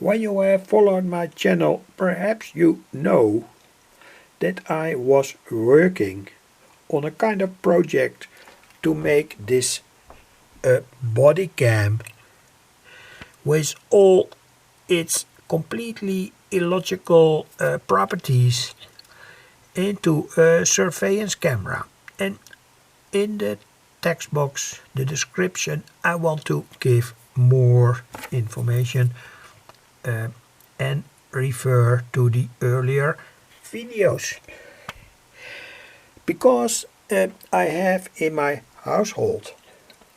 When you have followed my channel, perhaps you know that I was working on a kind of project to make this body cam with all its completely illogical properties into a surveillance camera. And in the text box, the description, I want to give more information and refer to the earlier videos. Because I have in my household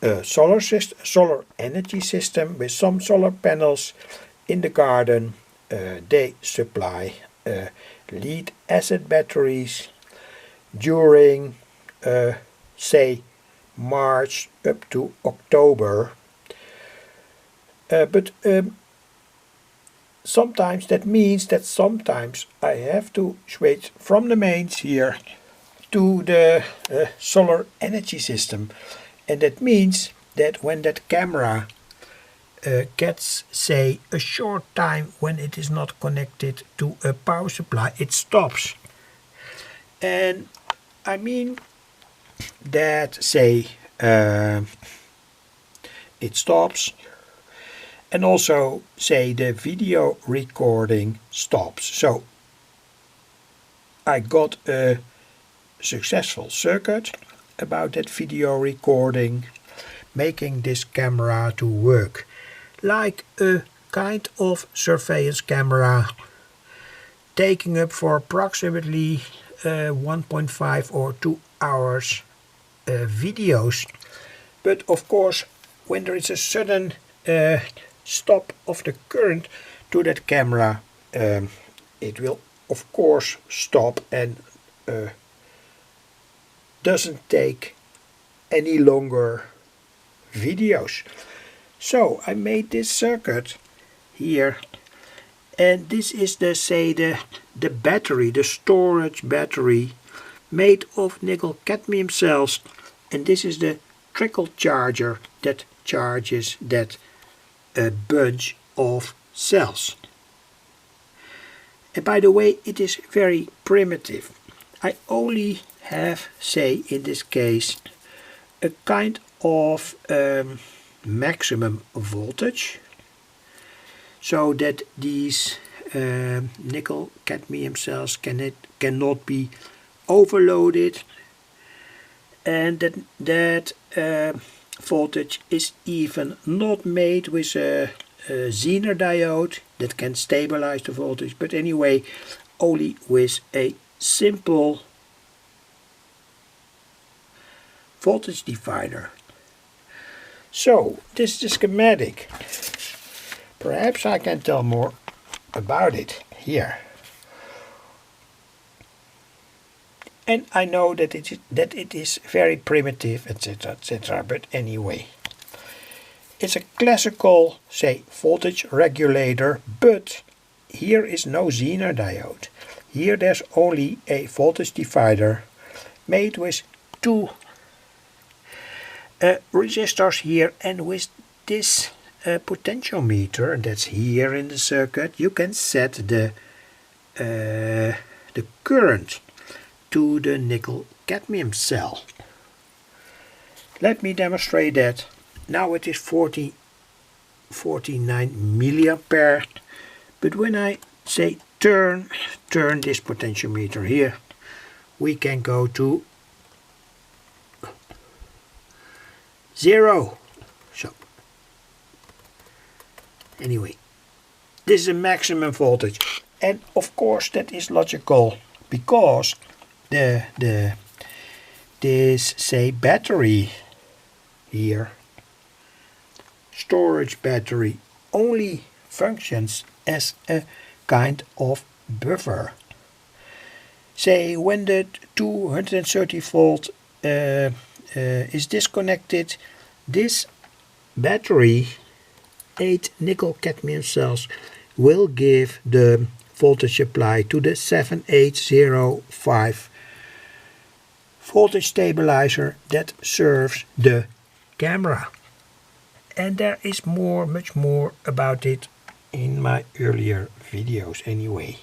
a solar energy system with some solar panels in the garden. They supply lead acid batteries during say March up to October, but sometimes that means that sometimes I have to switch from the mains here to the solar energy system, and that means that when that camera gets, say, a short time when it is not connected to a power supply, it stops. And I mean that, say, it stops, and also, say, the video recording stops. So I got a successful circuit about that video recording, making this camera to work like a kind of surveillance camera, taking up for approximately 1.5 or 2 hours videos. But of course, when there is a sudden stop of the current to that camera, it will of course stop and doesn't take any longer videos. So I made this circuit here, and this is the, say, the battery, the storage battery made of nickel cadmium cells, and this is the Trickle Charger that charges that bunch of cells. And by the way, it is very primitive. I only have, say, in this case, a kind of maximum voltage, so that these nickel cadmium cells cannot be overloaded, and that voltage is even not made with a Zener diode that can stabilize the voltage, but anyway, only with a simple voltage divider. So this is the schematic. Perhaps I can tell more about it here. And I know that it is very primitive, etc., etc., but anyway, it's a classical, say, voltage regulator, but here is no Zener diode. Here there's only a voltage divider made with two resistors here, and with this potentiometer that's here in the circuit, you can set the current to the nickel cadmium cell. Let me demonstrate that. Now it is 49 milliampere, but when I say turn this potentiometer here, we can go to 0. So anyway, this is a maximum voltage, and of course that is logical, because this, say, battery here, storage battery, only functions as a kind of buffer. Say when the 230 volt is disconnected, this battery, 8 nickel cadmium cells, will give the voltage supply to the 7805 voltage stabilizer that serves the camera. And there is much more about it in my earlier videos anyway.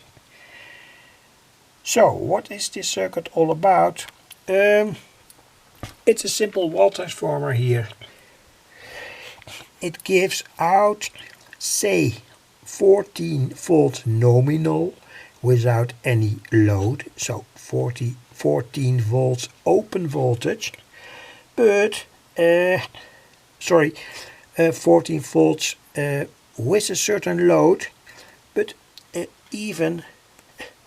So what is this circuit all about? It's a simple wall transformer here. It gives out, say, 14 volts nominal without any load, so 14 volts open voltage, but 14 volts with a certain load, but even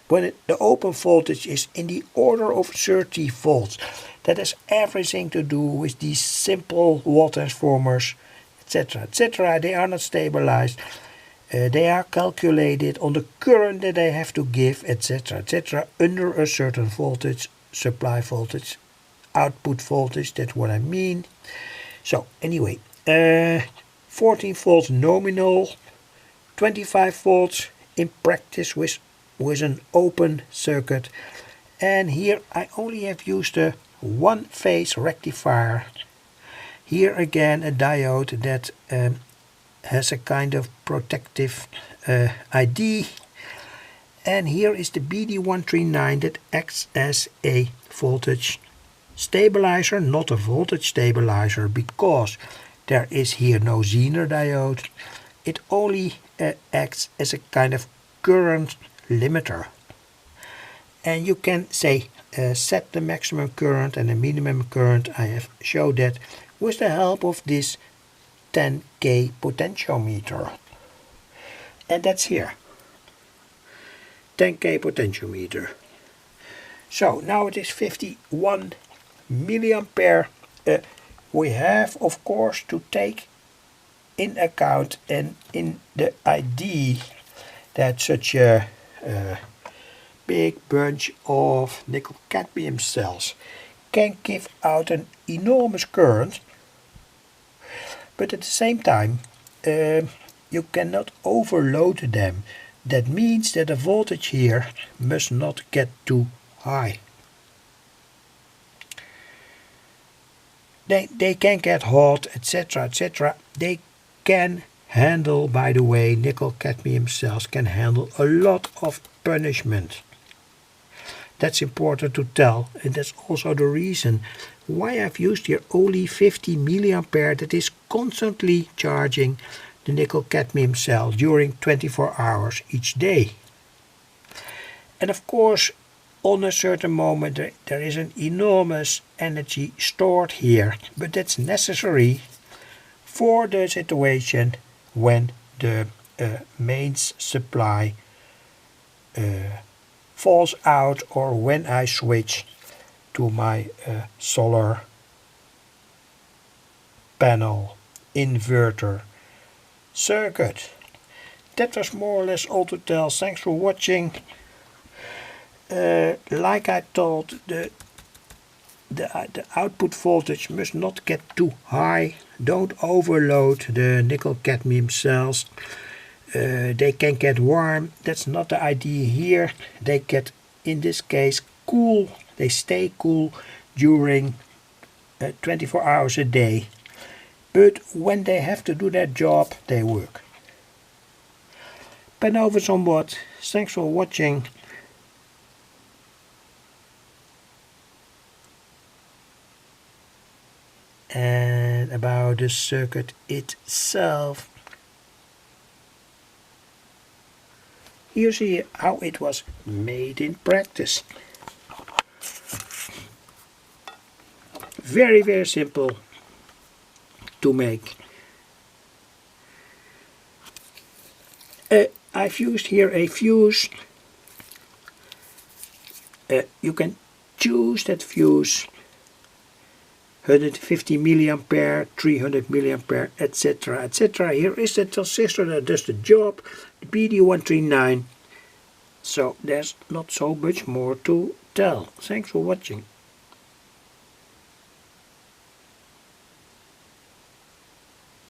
when the open voltage is in the order of 30 volts. That has everything to do with these simple wall transformers, etc., etc. They are not stabilized. They are calculated on the current that they have to give, etc., etc., under a certain voltage, supply voltage, output voltage, that's what I mean. So anyway, 14 volts nominal, 25 volts in practice with an open circuit. And here I only have used a one-phase rectifier. Here again a diode that has a kind of protective ID, and here is the BD139 that acts as a voltage stabilizer, not a voltage stabilizer, because there is here no Zener diode. It only acts as a kind of current limiter, and you can say set the maximum current and the minimum current. I have showed that with the help of this 10K potentiometer, and that's here, 10K potentiometer. So now it is 51 milliampere. We have of course to take in account and in the ID that such a big bunch of nickel cadmium cells can give out an enormous current, but at the same time you cannot overload them. That means that the voltage here must not get too high. They can get hot, etc., etc. They can handle, by the way, nickel cadmium cells can handle a lot of punishment. That's important to tell, and that's also the reason why I've used here only 50 milliampere that is constantly charging the nickel cadmium cell during 24 hours each day. And of course, on a certain moment there is an enormous energy stored here, but that's necessary for the situation when the mains supply falls out, or when I switch to my solar panel inverter circuit. That was more or less all to tell. Thanks for watching. Like I told, the output voltage must not get too high. Don't overload the nickel cadmium cells. They can get warm. That's not the idea here. They get, in this case, cool. They stay cool during 24 hours a day. But when they have to do their job, they work. Ben over somewhat. Thanks for watching. And about the circuit itself, you see how it was made in practice. Very, very simple to make. I've used here a fuse. You can choose that fuse, 150 milliampere, 300 milliampere, etc., etc. Here is the transistor that does the job, the BD139. So there's not so much more to tell. Thanks for watching.